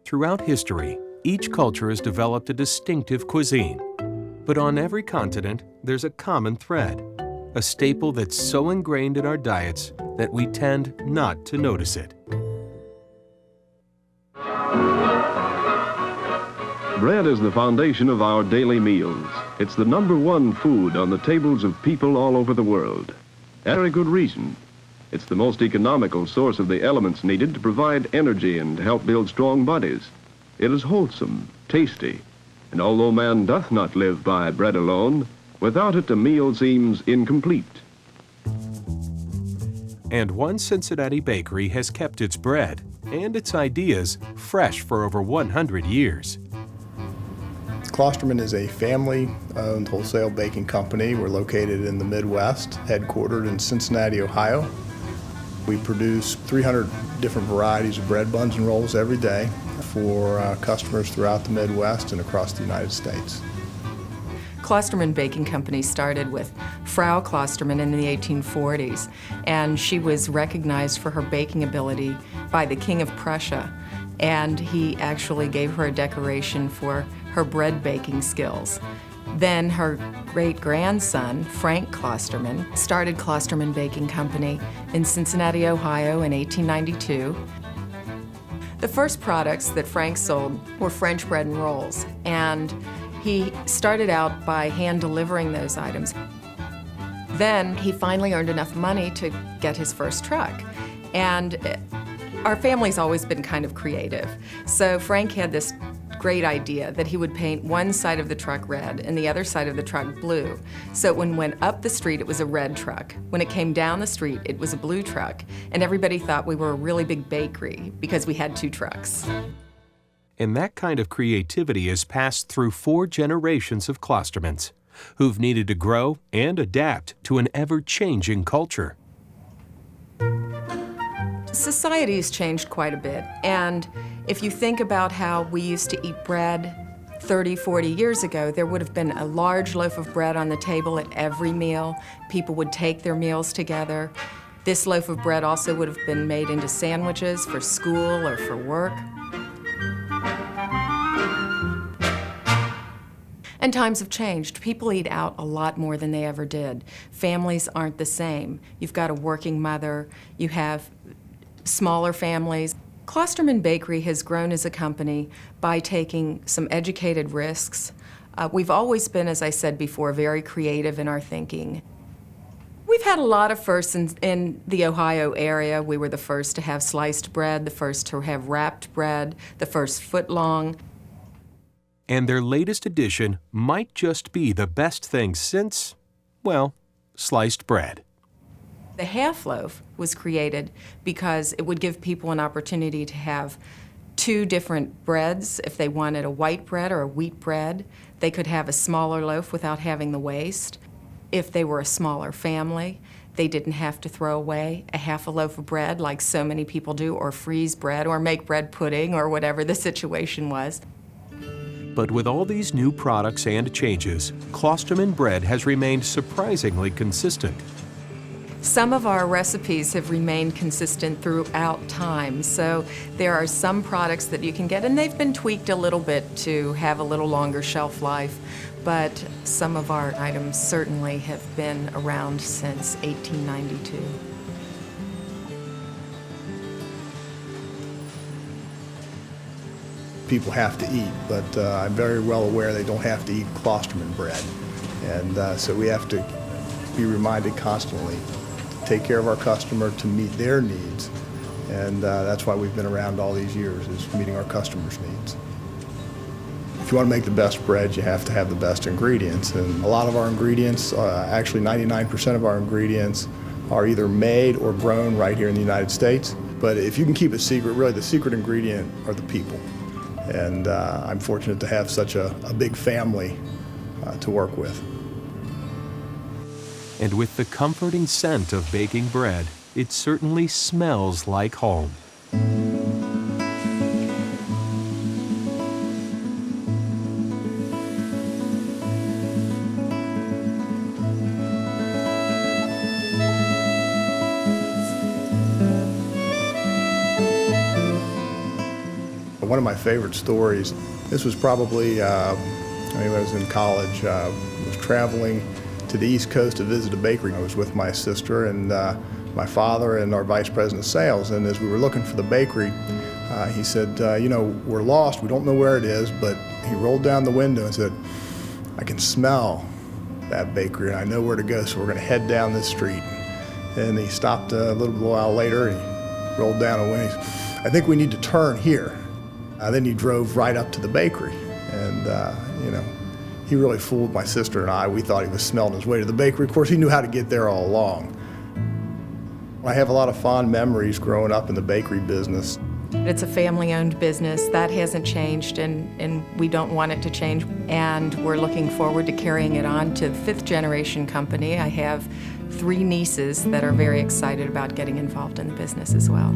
Throughout history, each culture has developed a distinctive cuisine. But on every continent, there's a common thread, a staple that's so ingrained in our diets that we tend not to notice it. Bread is the foundation of our daily meals. It's the #1 food on the tables of people all over the world. And for a good reason. It's the most economical source of the elements needed to provide energy and help build strong bodies. It is wholesome, tasty, and although man doth not live by bread alone, without it a meal seems incomplete. And one Cincinnati bakery has kept its bread and its ideas fresh for over 100 years. Klosterman is a family-owned wholesale baking company. We're located in the Midwest, headquartered in Cincinnati, Ohio. We produce 300 different varieties of bread, buns, and rolls every day for customers throughout the Midwest and across the United States. Klosterman Baking Company started with Frau Klosterman in the 1840s, and she was recognized for her baking ability by the King of Prussia, and he actually gave her a decoration for her bread baking skills. Then her great-grandson, Frank Klosterman, started Klosterman Baking Company in Cincinnati, Ohio in 1892. The first products that Frank sold were French bread and rolls, and he started out by hand-delivering those items. Then he finally earned enough money to get his first truck. And our family's always been kind of creative. So Frank had this great idea that he would paint one side of the truck red and the other side of the truck blue. So when it went up the street, it was a red truck. When it came down the street, it was a blue truck. And everybody thought we were a really big bakery because we had 2 trucks. And that kind of creativity has passed through 4 generations of Klostermans, who've needed to grow and adapt to an ever-changing culture. Society's changed quite a bit, and if you think about how we used to eat bread 30, 40 years ago, there would have been a large loaf of bread on the table at every meal. People would take their meals together. This loaf of bread also would have been made into sandwiches for school or for work. And times have changed. People eat out a lot more than they ever did. Families aren't the same. You've got a working mother, you have smaller families. Klosterman Bakery has grown as a company by taking some educated risks. We've always been, as I said before, very creative in our thinking. We've had a lot of firsts in the Ohio area. We were the first to have sliced bread, the first to have wrapped bread, the first foot-long. And their latest addition might just be the best thing since, well, sliced bread. The half loaf was created because it would give people an opportunity to have 2 different breads. If they wanted a white bread or a wheat bread, they could have a smaller loaf without having the waste. If they were a smaller family, they didn't have to throw away a half a loaf of bread like so many people do, or freeze bread, or make bread pudding, or whatever the situation was. But with all these new products and changes, Klosterman bread has remained surprisingly consistent. Some of our recipes have remained consistent throughout time, so there are some products that you can get, and they've been tweaked a little bit to have a little longer shelf life, but some of our items certainly have been around since 1892. People have to eat, but I'm very well aware they don't have to eat Klosterman bread. And so we have to be reminded constantly take care of our customer to meet their needs, and that's why we've been around all these years, is meeting our customers' needs. If you want to make the best bread, you have to have the best ingredients, and a lot of our ingredients, actually 99% of our ingredients, are either made or grown right here in the United States. But if you can keep it secret, really the secret ingredient are the people, and I'm fortunate to have such a big family to work with. And with the comforting scent of baking bread, it certainly smells like home. One of my favorite stories, this was probably, I was in college, was traveling to the East Coast to visit a bakery. I was with my sister and my father and our vice president of sales, and as we were looking for the bakery, he said, you know, we're lost, we don't know where it is, but he rolled down the window and said, I can smell that bakery and I know where to go, so we're going to head down this street. And he stopped a little while later and he rolled down a window. I think we need to turn here. Then he drove right up to the bakery, and you know, he really fooled my sister and I. We thought he was smelling his way to the bakery. Of course, he knew how to get there all along. I have a lot of fond memories growing up in the bakery business. It's a family-owned business. That hasn't changed, and we don't want it to change. And we're looking forward to carrying it on to the fifth-generation company. I have 3 nieces that are very excited about getting involved in the business as well.